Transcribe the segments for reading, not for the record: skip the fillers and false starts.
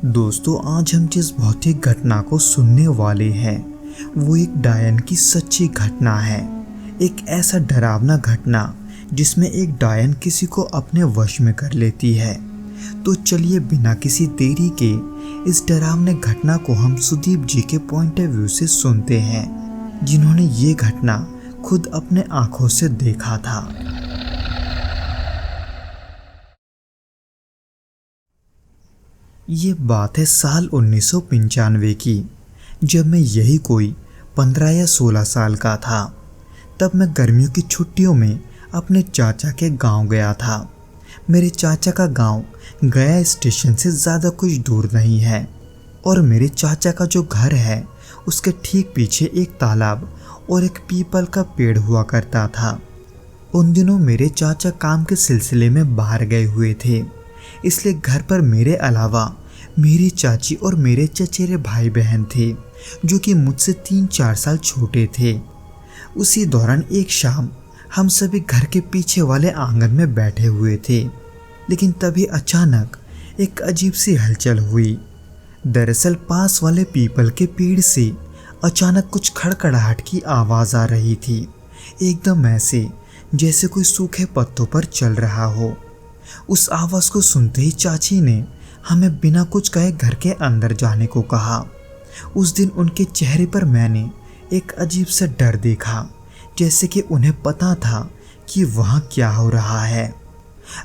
दोस्तों, आज हम जिस भौतिक घटना को सुनने वाले हैं वो एक डायन की सच्ची घटना है। एक ऐसा डरावना घटना जिसमें एक डायन किसी को अपने वश में कर लेती है। तो चलिए बिना किसी देरी के इस डरावने घटना को हम सुदीप जी के पॉइंट ऑफ व्यू से सुनते हैं, जिन्होंने ये घटना खुद अपने आंखों से देखा था। ये बात है साल 1995 की, जब मैं यही कोई 15 या 16 साल का था। तब मैं गर्मियों की छुट्टियों में अपने चाचा के गांव गया था। मेरे चाचा का गांव गया स्टेशन से ज़्यादा कुछ दूर नहीं है और मेरे चाचा का जो घर है उसके ठीक पीछे एक तालाब और एक पीपल का पेड़ हुआ करता था। उन दिनों मेरे चाचा काम के सिलसिले में बाहर गए हुए थे, इसलिए घर पर मेरे अलावा मेरी चाची और मेरे चचेरे भाई बहन थे, जो कि मुझसे 3-4 साल छोटे थे। उसी दौरान एक शाम हम सभी घर के पीछे वाले आंगन में बैठे हुए थे, लेकिन तभी अचानक एक अजीब सी हलचल हुई। दरअसल पास वाले पीपल के पेड़ से अचानक कुछ खड़खड़ाहट की आवाज़ आ रही थी, एकदम ऐसे जैसे कोई सूखे पत्तों पर चल रहा हो। उस आवाज़ को सुनते ही चाची ने हमें बिना कुछ कहे घर के अंदर जाने को कहा। उस दिन उनके चेहरे पर मैंने एक अजीब सा डर देखा, जैसे कि उन्हें पता था कि वहाँ क्या हो रहा है।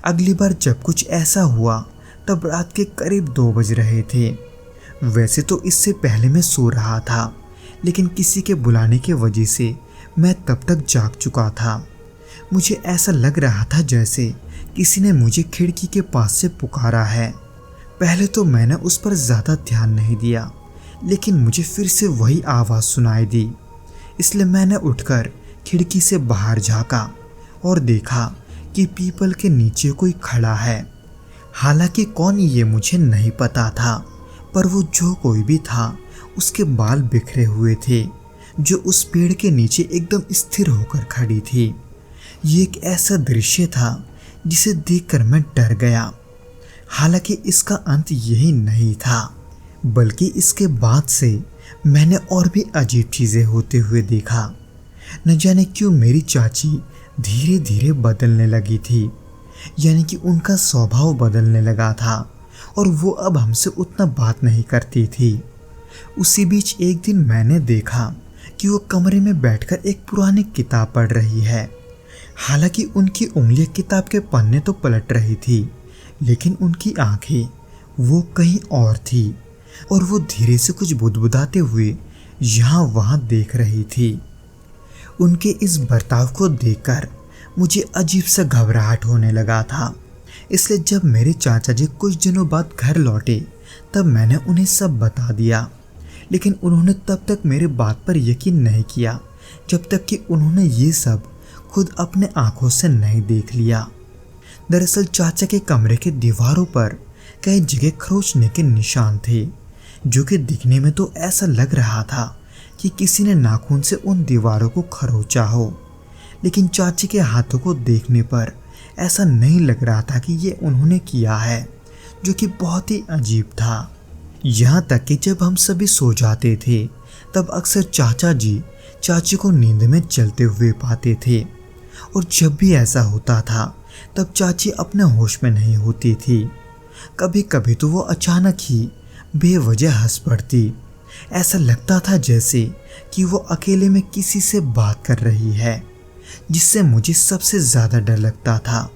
अगली बार जब कुछ ऐसा हुआ तब रात के करीब 2 बज रहे थे। वैसे तो इससे पहले मैं सो रहा था, लेकिन किसी के बुलाने की वजह से मैं तब तक जाग चुका था। मुझे ऐसा लग रहा था जैसे किसी ने मुझे खिड़की के पास से पुकारा है। पहले तो मैंने उस पर ज़्यादा ध्यान नहीं दिया, लेकिन मुझे फिर से वही आवाज़ सुनाई दी, इसलिए मैंने उठकर खिड़की से बाहर झांका और देखा कि पीपल के नीचे कोई खड़ा है। हालांकि कौन ये मुझे नहीं पता था, पर वो जो कोई भी था उसके बाल बिखरे हुए थे, जो उस पेड़ के नीचे एकदम स्थिर होकर खड़ी थी। ये एक ऐसा दृश्य था जिसे देखकर मैं डर गया। हालांकि इसका अंत यही नहीं था, बल्कि इसके बाद से मैंने और भी अजीब चीज़ें होते हुए देखा। न जाने क्यों मेरी चाची धीरे धीरे बदलने लगी थी, यानी कि उनका स्वभाव बदलने लगा था और वो अब हमसे उतना बात नहीं करती थी। उसी बीच एक दिन मैंने देखा कि वो कमरे में बैठकर एक पुरानी किताब पढ़ रही है। हालांकि उनकी उंगलियां किताब के पन्ने तो पलट रही थी, लेकिन उनकी आंखें वो कहीं और थी और वो धीरे से कुछ बुदबुदाते हुए यहाँ वहाँ देख रही थी। उनके इस बर्ताव को देखकर मुझे अजीब सा घबराहट होने लगा था। इसलिए जब मेरे चाचा जी कुछ दिनों बाद घर लौटे तब मैंने उन्हें सब बता दिया, लेकिन उन्होंने तब तक मेरे बात पर यकीन नहीं किया जब तक कि उन्होंने ये सब खुद अपने आंखों से नहीं देख लिया। दरअसल चाचा के कमरे के दीवारों पर कई जगह खरोंचने के निशान थे, जो कि दिखने में तो ऐसा लग रहा था कि किसी ने नाखून से उन दीवारों को खरोंचा हो, लेकिन चाची के हाथों को देखने पर ऐसा नहीं लग रहा था कि ये उन्होंने किया है, जो कि बहुत ही अजीब था। यहाँ तक कि जब हम सभी सो जाते थे तब अक्सर चाचा जी चाची को नींद में चलते हुए पाते थे, और जब भी ऐसा होता था तब चाची अपने होश में नहीं होती थी। कभी कभी तो वो अचानक ही बेवजह हंस पड़ती। ऐसा लगता था जैसे कि वो अकेले में किसी से बात कर रही है, जिससे मुझे सबसे ज़्यादा डर लगता था।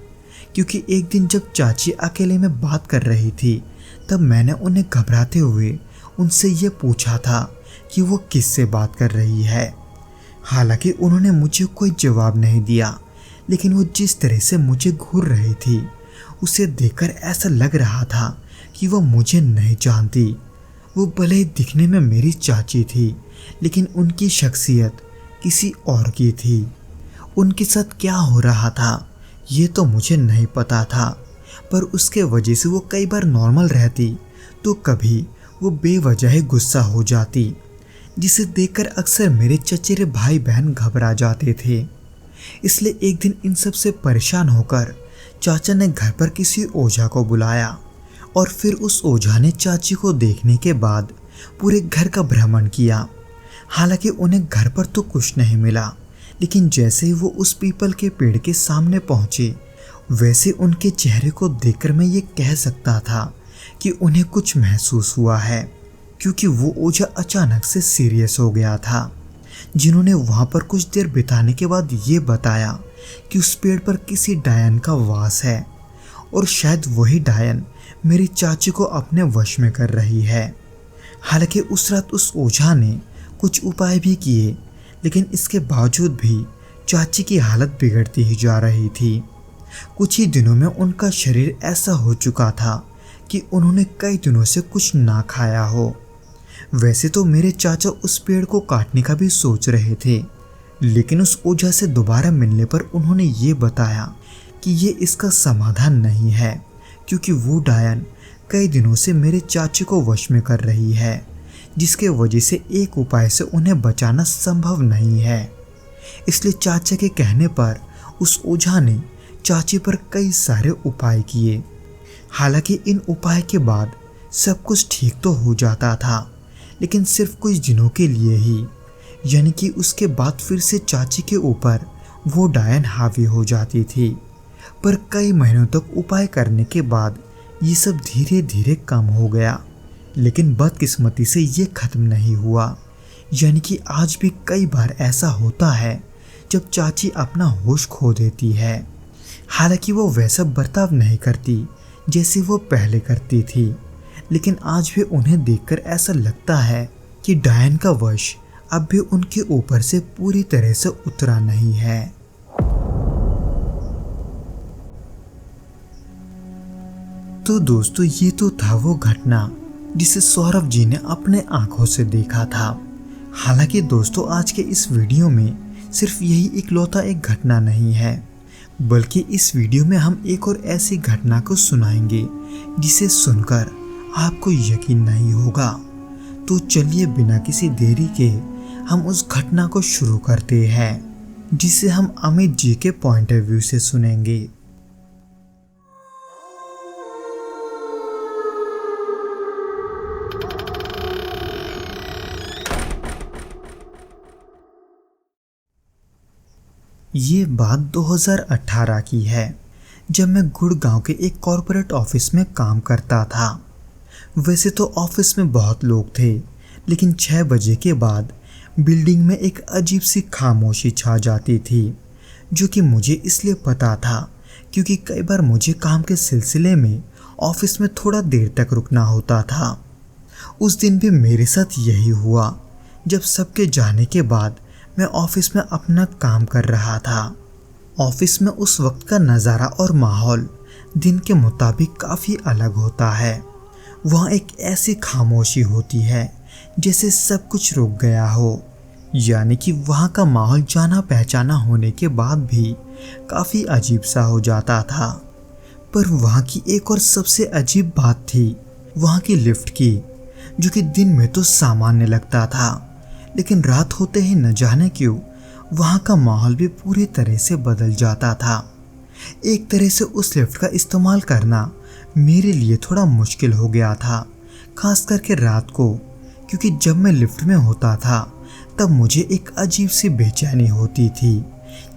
क्योंकि एक दिन जब चाची अकेले में बात कर रही थी तब मैंने उन्हें घबराते हुए उनसे ये पूछा था कि वो किससे बात कर रही है। हालांकि उन्होंने मुझे कोई जवाब नहीं दिया, लेकिन वो जिस तरह से मुझे घूर रही थी उसे देखकर ऐसा लग रहा था कि वो मुझे नहीं जानती। वो भले ही दिखने में मेरी चाची थी, लेकिन उनकी शख्सियत किसी और की थी। उनके साथ क्या हो रहा था ये तो मुझे नहीं पता था, पर उसके वजह से वो कई बार नॉर्मल रहती तो कभी वो बेवजह ही गुस्सा हो जाती, जिसे देखकर अक्सर मेरे चचेरे भाई बहन घबरा जाते थे। इसलिए एक दिन इन सब से परेशान होकर चाचा ने घर पर किसी ओझा को बुलाया और फिर उस ओझा ने चाची को देखने के बाद पूरे घर का भ्रमण किया। हालांकि उन्हें घर पर तो कुछ नहीं मिला, लेकिन जैसे ही वो उस पीपल के पेड़ के सामने पहुंचे, वैसे उनके चेहरे को देखकर मैं ये कह सकता था कि उन्हें कुछ महसूस हुआ है, क्योंकि वो ओझा अचानक से सीरियस हो गया था, जिन्होंने वहाँ पर कुछ देर बिताने के बाद ये बताया कि उस पेड़ पर किसी डायन का वास है और शायद वही डायन मेरी चाची को अपने वश में कर रही है। हालांकि उस रात उस ओझा ने कुछ उपाय भी किए, लेकिन इसके बावजूद भी चाची की हालत बिगड़ती ही जा रही थी। कुछ ही दिनों में उनका शरीर ऐसा हो चुका था कि उन्होंने कई दिनों से कुछ ना खाया हो। वैसे तो मेरे चाचा उस पेड़ को काटने का भी सोच रहे थे, लेकिन उस ओझा से दोबारा मिलने पर उन्होंने ये बताया कि ये इसका समाधान नहीं है, क्योंकि वो डायन कई दिनों से मेरे चाचे को वश में कर रही है, जिसके वजह से एक उपाय से उन्हें बचाना संभव नहीं है। इसलिए चाचा के कहने पर उस ओझा ने चाची पर कई सारे उपाय किए। हालांकि इन उपाय के बाद सब कुछ ठीक तो हो जाता था, लेकिन सिर्फ कुछ दिनों के लिए ही, यानी कि उसके बाद फिर से चाची के ऊपर वो डायन हावी हो जाती थी। पर कई महीनों तक उपाय करने के बाद ये सब धीरे धीरे कम हो गया, लेकिन बदकिस्मती से ये खत्म नहीं हुआ। यानी कि आज भी कई बार ऐसा होता है जब चाची अपना होश खो देती है। हालांकि वो वैसा बर्ताव नहीं करती जैसे वो पहले करती थी, लेकिन आज भी उन्हें देखकर ऐसा लगता है कि डायन का वश अब भी उनके ऊपर से पूरी तरह से उतरा नहीं है। तो दोस्तों, ये तो था वो घटना जिसे सौरभ जी ने अपने आंखों से देखा था। हालांकि दोस्तों, आज के इस वीडियो में सिर्फ यही इकलौता एक घटना नहीं है, बल्कि इस वीडियो में हम एक और ऐसी घटना को सुनाएंगे जिसे सुनकर आपको यकीन नहीं होगा। तो चलिए बिना किसी देरी के हम उस घटना को शुरू करते हैं, जिसे हम अमित जी के पॉइंट ऑफ व्यू से सुनेंगे। ये बात 2018 की है, जब मैं गुड़गांव के एक कॉरपोरेट ऑफिस में काम करता था। वैसे तो ऑफिस में बहुत लोग थे, लेकिन 6 बजे के बाद बिल्डिंग में एक अजीब सी खामोशी छा जाती थी, जो कि मुझे इसलिए पता था क्योंकि कई बार मुझे काम के सिलसिले में ऑफिस में थोड़ा देर तक रुकना होता था। उस दिन भी मेरे साथ यही हुआ। जब सबके जाने के बाद मैं ऑफिस में अपना काम कर रहा था। ऑफिस में उस वक्त का नज़ारा और माहौल दिन के मुताबिक काफ़ी अलग होता है। वहाँ एक ऐसी खामोशी होती है जैसे सब कुछ रुक गया हो, यानी कि वहाँ का माहौल जाना पहचाना होने के बाद भी काफ़ी अजीब सा हो जाता था। पर वहाँ की एक और सबसे अजीब बात थी वहाँ की लिफ्ट की, जो कि दिन में तो सामान्य लगता था, लेकिन रात होते ही न जाने क्यों वहाँ का माहौल भी पूरी तरह से बदल जाता था। एक तरह से उस लिफ्ट का इस्तेमाल करना मेरे लिए थोड़ा मुश्किल हो गया था, खास करके रात को, क्योंकि जब मैं लिफ्ट में होता था तब मुझे एक अजीब सी बेचैनी होती थी,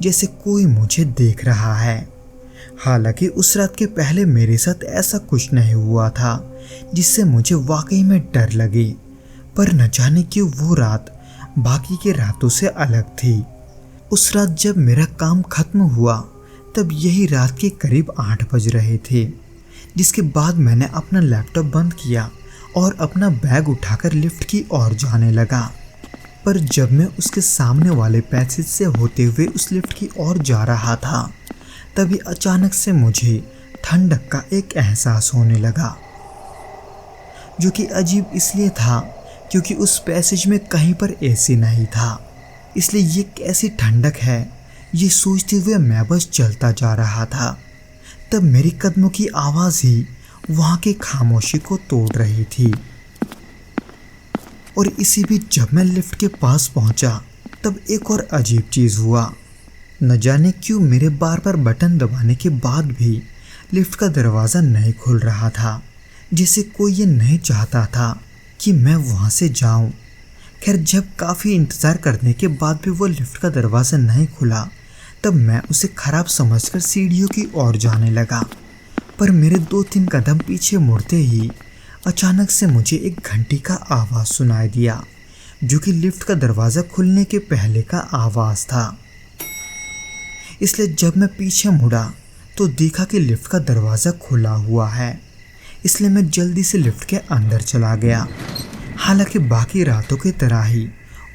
जैसे कोई मुझे देख रहा है। हालांकि उस रात के पहले मेरे साथ ऐसा कुछ नहीं हुआ था जिससे मुझे वाकई में डर लगे, पर न जाने क्यों वो रात बाकी के रातों से अलग थी। उस रात जब मेरा काम खत्म हुआ तब यही रात के करीब 8 बज रहे थे, जिसके बाद मैंने अपना लैपटॉप बंद किया और अपना बैग उठाकर लिफ्ट की ओर जाने लगा। पर जब मैं उसके सामने वाले पैसेज से होते हुए उस लिफ्ट की ओर जा रहा था, तभी अचानक से मुझे ठंडक का एक एहसास होने लगा, जो कि अजीब इसलिए था क्योंकि उस पैसेज में कहीं पर एसी नहीं था। इसलिए ये कैसी ठंडक है, ये सोचते हुए मैं बस चलता जा रहा था। तब मेरी कदमों की आवाज़ ही वहाँ की खामोशी को तोड़ रही थी। और इसी बीच जब मैं लिफ्ट के पास पहुँचा तब एक और अजीब चीज़ हुआ। न जाने क्यों मेरे बार बार बटन दबाने के बाद भी लिफ्ट का दरवाज़ा नहीं खुल रहा था, जैसे कोई ये नहीं चाहता था कि मैं वहाँ से जाऊँ। खैर, जब काफ़ी इंतज़ार करने के बाद भी वो लिफ्ट का दरवाज़ा नहीं खुला, तब मैं उसे खराब समझकर सीढ़ियों की ओर जाने लगा। पर मेरे 2-3 कदम पीछे मुड़ते ही अचानक से मुझे एक घंटी का आवाज़ सुनाई दिया, जो कि लिफ्ट का दरवाज़ा खुलने के पहले का आवाज़ था। इसलिए जब मैं पीछे मुड़ा तो देखा कि लिफ्ट का दरवाज़ा खुला हुआ है। इसलिए मैं जल्दी से लिफ्ट के अंदर चला गया। हालांकि बाकी रातों की तरह ही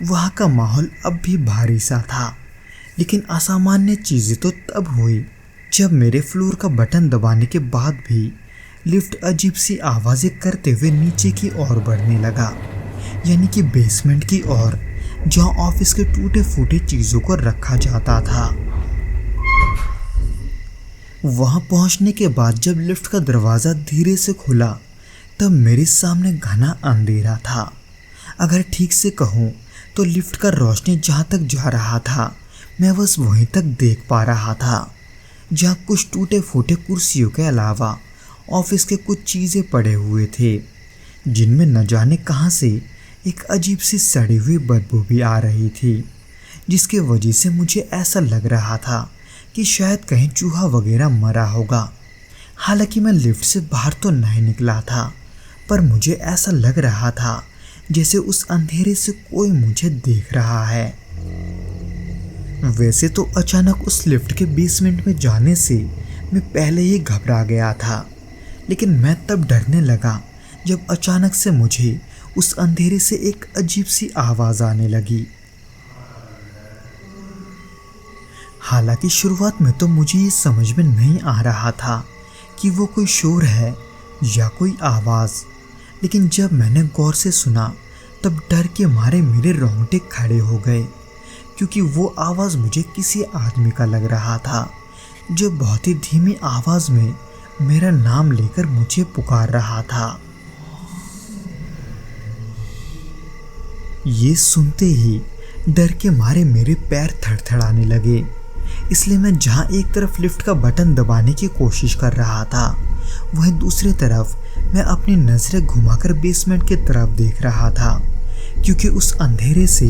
वहाँ का माहौल अब भी भारी सा था, लेकिन असामान्य चीज़ें तो तब हुई जब मेरे फ्लोर का बटन दबाने के बाद भी लिफ्ट अजीब सी आवाज़ें करते हुए नीचे की ओर बढ़ने लगा, यानी कि बेसमेंट की ओर, जहाँ ऑफिस के टूटे फूटे चीज़ों को रखा जाता था। वहाँ पहुँचने के बाद जब लिफ्ट का दरवाज़ा धीरे से खुला, तब मेरे सामने घना अंधेरा था। अगर ठीक से कहूँ तो लिफ्ट का रोशनी जहाँ तक जा रहा था, मैं बस वहीं तक देख पा रहा था, जहाँ कुछ टूटे फूटे कुर्सियों के अलावा ऑफिस के कुछ चीज़ें पड़े हुए थे, जिनमें न जाने कहाँ से एक अजीब सी सड़ी हुई बदबू भी आ रही थी, जिसकी वजह से मुझे ऐसा लग रहा था कि शायद कहीं चूहा वगैरह मरा होगा। हालांकि मैं लिफ्ट से बाहर तो नहीं निकला था, पर मुझे ऐसा लग रहा था जैसे उस अंधेरे से कोई मुझे देख रहा है। वैसे तो अचानक उस लिफ्ट के बेसमेंट में जाने से मैं पहले ही घबरा गया था, लेकिन मैं तब डरने लगा जब अचानक से मुझे उस अंधेरे से एक अजीब सी आवाज़ आने लगी। हालांकि शुरुआत में तो मुझे ये समझ में नहीं आ रहा था कि वो कोई शोर है या कोई आवाज़, लेकिन जब मैंने गौर से सुना तब डर के मारे मेरे रोंगटे खड़े हो गए, क्योंकि वो आवाज़ मुझे किसी आदमी का लग रहा था, जो बहुत ही धीमी आवाज़ में मेरा नाम लेकर मुझे पुकार रहा था। ये सुनते ही डर के मारे मेरे पैर थरथराने लगे। इसलिए मैं जहाँ एक तरफ लिफ्ट का बटन दबाने की कोशिश कर रहा था, वहीं दूसरी तरफ मैं अपनी नज़रें घुमाकर बेसमेंट की तरफ देख रहा था, क्योंकि उस अंधेरे से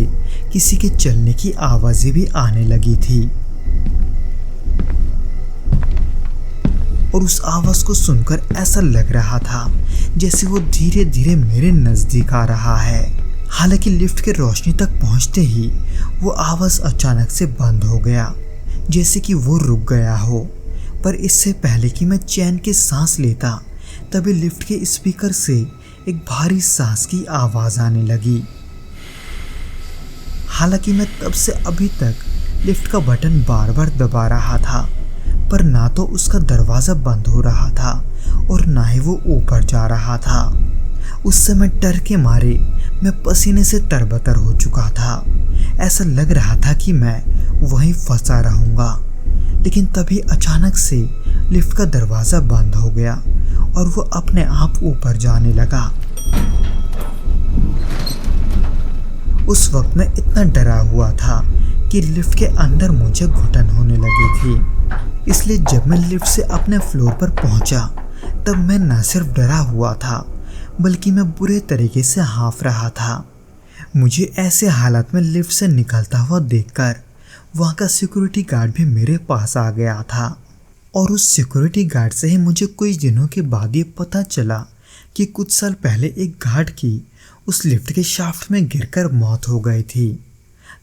किसी के चलने की आवाज़ें भी आने लगी थी। और उस आवाज़ को सुनकर ऐसा लग रहा था जैसे वो धीरे धीरे मेरे नज़दीक आ रहा है। हालांकि लिफ्ट के रोशनी तक पहुंचते ही वो आवाज़ अचानक से बंद हो गया, जैसे कि वो रुक गया हो। पर इससे पहले कि मैं चैन की सांस लेता, तभी लिफ्ट के स्पीकर से एक भारी सांस की आवाज़ आने लगी। हालांकि मैं तब से अभी तक लिफ्ट का बटन बार बार दबा रहा था, पर ना तो उसका दरवाज़ा बंद हो रहा था और ना ही वो ऊपर जा रहा था। उस समय डर के मारे मैं पसीने से तरबतर हो चुका था। ऐसा लग रहा था कि मैं वहीं फंसा रहूँगा। लेकिन तभी अचानक से लिफ्ट का दरवाज़ा बंद हो गया और वो अपने आप ऊपर जाने लगा। उस वक्त मैं इतना डरा हुआ था कि लिफ्ट के अंदर मुझे घुटन होने लगी थी। इसलिए जब मैं लिफ्ट से अपने फ्लोर पर पहुंचा, तब मैं न सिर्फ डरा हुआ था, बल्कि मैं बुरे तरीके से हाँफ रहा था। मुझे ऐसे हालात में लिफ्ट से निकलता हुआ देखकर वहाँ का सिक्योरिटी गार्ड भी मेरे पास आ गया था। और उस सिक्योरिटी गार्ड से ही मुझे कुछ दिनों के बाद ये पता चला कि कुछ साल पहले एक गार्ड की उस लिफ्ट के शाफ्ट में गिरकर मौत हो गई थी।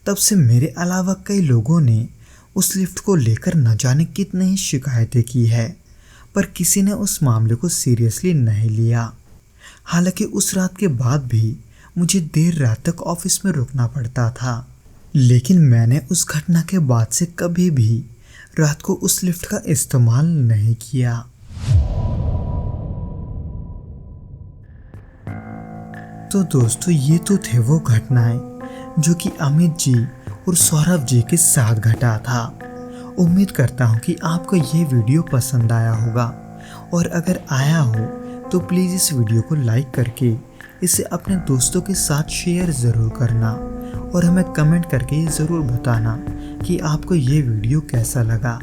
तब से मेरे अलावा कई लोगों ने उस लिफ्ट को लेकर न जाने कितनी ही शिकायतें की है, पर किसी ने उस मामले को सीरियसली नहीं लिया। हालांकि उस रात के बाद भी मुझे देर रात तक ऑफिस में रुकना पड़ता था, लेकिन मैंने उस घटना के बाद से कभी भी रात को उस लिफ्ट का इस्तेमाल नहीं किया। तो दोस्तों, ये तो थे वो घटनाएं जो कि अमित जी और सौरभ जी के साथ घटा था। उम्मीद करता हूँ कि आपको ये वीडियो पसंद आया होगा, और अगर आया हो तो प्लीज़ इस वीडियो को लाइक करके इसे अपने दोस्तों के साथ शेयर ज़रूर करना, और हमें कमेंट करके ज़रूर बताना कि आपको ये वीडियो कैसा लगा।